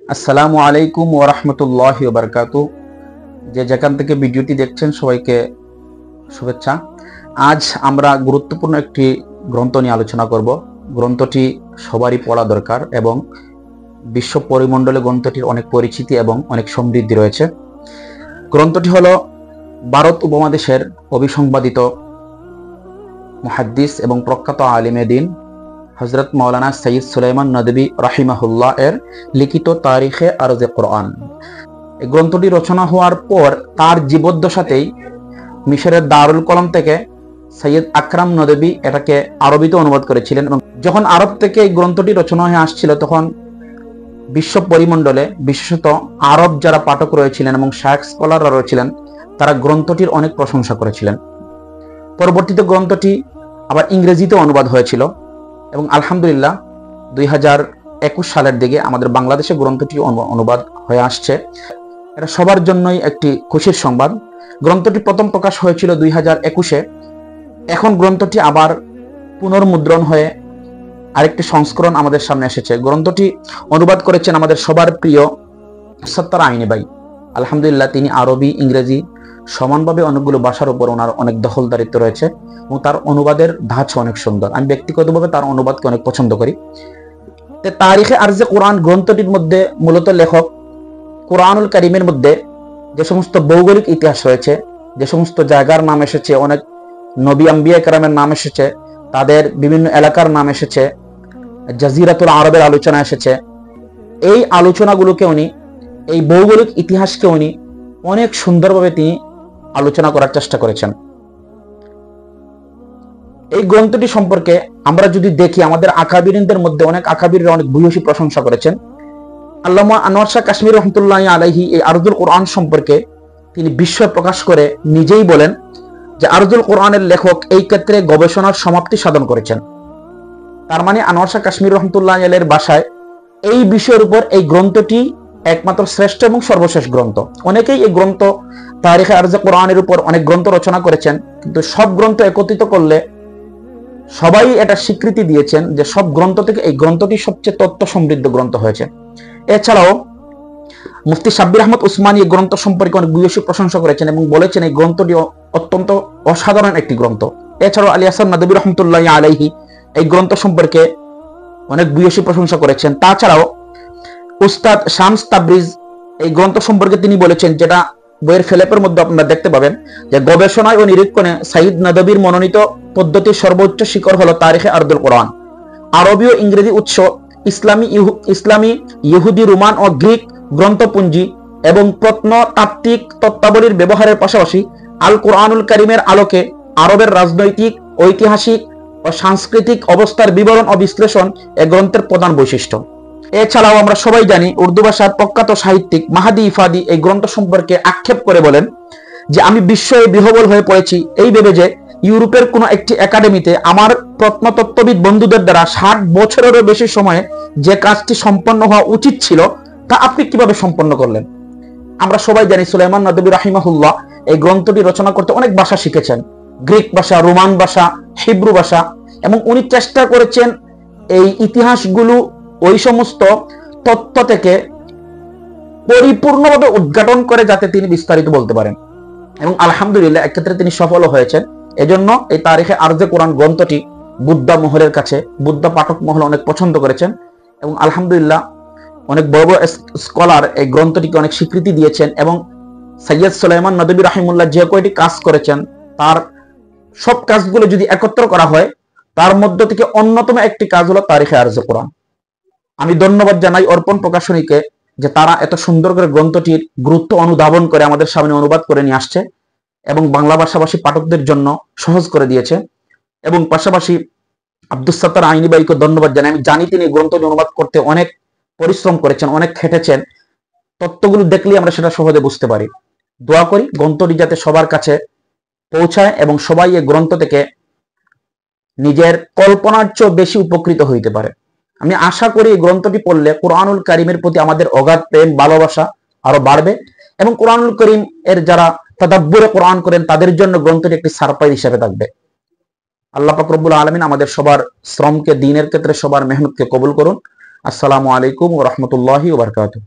আসসালামু আলাইকুম ওয়া রাহমাতুল্লাহি ওয়া বারাকাতুহু। যে যেখান থেকে ভিডিওটি দেখছেন সবাইকে শুভেচ্ছা। আজ আমরা গুরুত্বপূর্ণ একটি গ্রন্থ নিয়ে আলোচনা করব। গ্রন্থটি সবারই পড়া দরকার এবং বিশ্ব পরিমণ্ডলে গ্রন্থটির অনেক পরিচিতি এবং অনেক সমৃদ্ধি রয়েছে। গ্রন্থটি হলো ভারত উপমহাদেশের অবিসংবাদিত মুহাদ্দিস এবং প্রখ্যাত আলিমে দ্বীন হযরত মাওলানা সৈয়দ সুলাইমান নদভী রাহিমাহুল্লাহ এর লিখিত তারিখে আরজে কোরআন। এই গ্রন্থটি রচনা হওয়ার পর তার জীবদ্দশাতেই মিশরের দারুল কলম থেকে সৈয়দ আকরাম নদভী এটাকে আরবিতে অনুবাদ করেছিলেন এবং যখন আরব থেকে এই গ্রন্থটি রচনা হয়ে আসছিল তখন বিশ্ব পরিমণ্ডলে বিশেষত আরব যারা পাঠক রয়েছিলেন এবং শায়েখ স্কলাররা রয়েছিলেন তারা গ্রন্থটির অনেক প্রশংসা করেছিলেন। পরবর্তীতে গ্রন্থটি আবার ইংরেজিতে অনুবাদ হয়েছিল এবং আলহামদুলিল্লাহ 2021 সালের দিকে আমাদের বাংলাদেশে গ্রন্থটি অনুবাদ হয়ে আসছে। এটা সবার জন্যই একটি খুশির সংবাদ। গ্রন্থটি প্রথম প্রকাশ হয়েছিল 2021-এ। এখন গ্রন্থটি আবার পুনর্মুদ্রণ হয়ে আরেকটি সংস্করণ আমাদের সামনে এসেছে। গ্রন্থটি অনুবাদ করেছেন আমাদের সবার প্রিয় সত্তার আইনি ভাই। আলহামদুলিল্লাহ তিনি আরবি ইংরেজি সমানভাবে অনেকগুলো ভাষার উপর ওনার অনেক দখলদারিত্ব রয়েছে এবং তার অনুবাদের ধাঁচ অনেক সুন্দর। আমি ব্যক্তিগতভাবে তার অনুবাদকে অনেক পছন্দ করি। তারিখে আরজে কোরআন গ্রন্থটির মধ্যে মূলত লেখক কোরআনুল কারীমের মধ্যে যে সমস্ত ভৌগোলিক ইতিহাস রয়েছে, যে সমস্ত জায়গার নাম এসেছে, অনেক নবী আম্বিয়া কেরামের নাম এসেছে, তাদের বিভিন্ন এলাকার নাম এসেছে, জাজিরাতুল আরবের আলোচনা এসেছে, এই আলোচনাগুলোকে উনি এই ভৌগোলিক ইতিহাসকে উনি অনেক সুন্দরভাবে তিনি আলোচনা করার চেষ্টা করেছেন। এই গ্রন্থটি সম্পর্কে আমরা যদি দেখি আমাদের আকাবিরিনদের মধ্যে অনেক আকাবিররা অনেক ভূয়সী প্রশংসা করেছেন। আল্লামা আনোয়ার শাহ কাশ্মীর রহমতুল্লাহ আলাইহি এই আরজুল কোরআন সম্পর্কে তিনি বিস্ময় প্রকাশ করে নিজেই বলেন যে আরজুল কোরআনের লেখক এই ক্ষেত্রে গবেষণার সমাপ্তি সাধন করেছেন। তার মানে আনোয়ার শাহ কাশ্মীর রহমতুল্লাহ আলাইহির ভাষায় এই বিষয়ের উপর এই গ্রন্থটি একমাত্র শ্রেষ্ঠ এবং সর্বশেষ গ্রন্থ। অনেকেই এই গ্রন্থ তারিখে আরজে কোরআনের উপর অনেক গ্রন্থ রচনা করেছেন, কিন্তু সব গ্রন্থ একত্রিত করলে সবাই এটা স্বীকৃতি দিয়েছেন যে সব গ্রন্থ থেকে এই গ্রন্থটি সবচেয়ে তথ্য সমৃদ্ধ গ্রন্থ হয়েছে। এছাড়াও মুফতি সাব্বির আহমদ উসমানী এই গ্রন্থ সম্পর্কে অনেক ভূয়সী প্রশংসা করেছেন এবং বলেছেন এই গ্রন্থটি অত্যন্ত অসাধারণ একটি গ্রন্থ। এছাড়াও আলী হাসান নদভী রহমতুল্লাহ আলাইহি এই গ্রন্থ সম্পর্কে অনেক ভূয়সী প্রশংসা করেছেন। তাছাড়াও উস্তাদ শামস তাবরিজ এই গ্রন্থ সম্পর্কে তিনি বলেছেন, যেটা বইয়ের ফেলেপের মধ্যে আপনারা দেখতে পাবেন, যে গবেষণায় ও নিরীক্ষণে সাইদ নদভীর মনোনীত পদ্ধতির সর্বোচ্চ শিখর হলো তারিখে আরজুল কোরআন। আরবি ও ইংরেজি উৎস, ইসলামী, ইহুদি, রোমান ও গ্রিক গ্রন্থপুঞ্জি এবং প্রত্নতাত্ত্বিক তত্ত্বাবলীর ব্যবহারের পাশাপাশি আল কোরআনুল কারীমের আলোকে আরবের রাজনৈতিক, ঐতিহাসিক ও সাংস্কৃতিক অবস্থার বিবরণ ও বিশ্লেষণ এ গ্রন্থের প্রধান বৈশিষ্ট্য। এছাড়াও আমরা সবাই জানি উর্দু ভাষার প্রখ্যাত সাহিত্যিক মাহাদি ইফাদি এই গ্রন্থ সম্পর্কে আক্ষেপ করে বলেন যে আমি বিস্ময়ে বিহ্বল হয়ে পড়েছি এই ভেবে যে ইউরোপের কোন একটি একাডেমিতে আমার প্রত্নতত্ত্ববিদ বন্ধুদের দ্বারা 60 বছরেরও বেশি সময়ে যে কাজটি সম্পন্ন হওয়া উচিত ছিল তা আপনি কিভাবে সম্পন্ন করলেন। আমরা সবাই জানি সুলাইমান নদভী রাহিমাহুল্লাহ এই গ্রন্থটি রচনা করতে অনেক ভাষা শিখেছেন, গ্রিক ভাষা, রোমান ভাষা, হিব্রু ভাষা, এবং উনি চেষ্টা করেছেন এই ইতিহাসগুলো ওই সমস্ত তথ্য থেকে পরিপূর্ণভাবে উদ্ঘাটন করে যাতে তিনি বিস্তারিত বলতে পারেন এবং আলহামদুলিল্লাহ এক্ষেত্রে তিনি সফল হয়েছেন। এজন্য এই তারিখে আরজে কোরআন গ্রন্থটি বুদ্ধা মহলের কাছে, বুদ্ধা পাঠক মহল অনেক পছন্দ করেছেন এবং আলহামদুলিল্লাহ অনেক বড় বড় স্কলার এই গ্রন্থটিকে অনেক স্বীকৃতি দিয়েছেন এবং সৈয়দ সুলাইমান নদভী রাহিমাহুল্লাহ যে কয়টি কাজ করেছেন তার সব কাজগুলো যদি একত্র করা হয় তার মধ্য থেকে অন্যতম একটি কাজ হলো তারিখে আরজে কোরআন। আমি ধন্যবাদ জানাই অর্পণ প্রকাশনীকে যে তারা এত সুন্দর করে গ্রন্থটির গুরুত্ব অনুধাবন করে আমাদের সামনে অনুবাদ করে নিয়ে আসছে এবং বাংলা ভাষাভাষী পাঠকদের জন্য সহজ করে দিয়েছে। এবং পাশাপাশি আব্দুস সাত্তার আইনি ভাইকে ধন্যবাদ জানাই। আমি জানি তিনি গ্রন্থটি অনুবাদ করতে অনেক পরিশ্রম করেছেন, অনেক খেটেছেন। তত্ত্বগুলো দেখলেই আমরা সেটা সহজে বুঝতে পারি। দোয়া করি গ্রন্থটি যাতে সবার কাছে পৌঁছায় এবং সবাই এই গ্রন্থ থেকে নিজের কল্পনার চেয়ে বেশি উপকৃত হইতে পারে। আমি আশা করি এই গ্রন্থটি পড়লে কোরআনুল কারীমের প্রতি আমাদের অগাধ প্রেম, ভালোবাসা আরো বাড়বে এবং কোরআনুল কারীম এর যারা তাদাব্বুরে কোরআন করেন তাদের জন্য গ্রন্থটি একটি সারপ্রাইজ হিসেবে থাকবে। আল্লাহ পাক রব্বুল আলামিন আমাদের সবার শ্রমকে, দ্বীনের ক্ষেত্রে সবার মেহনতকে কবুল করুন। আসসালামু আলাইকুম ওয়া রাহমাতুল্লাহি ওয়া বারাকাতুহু।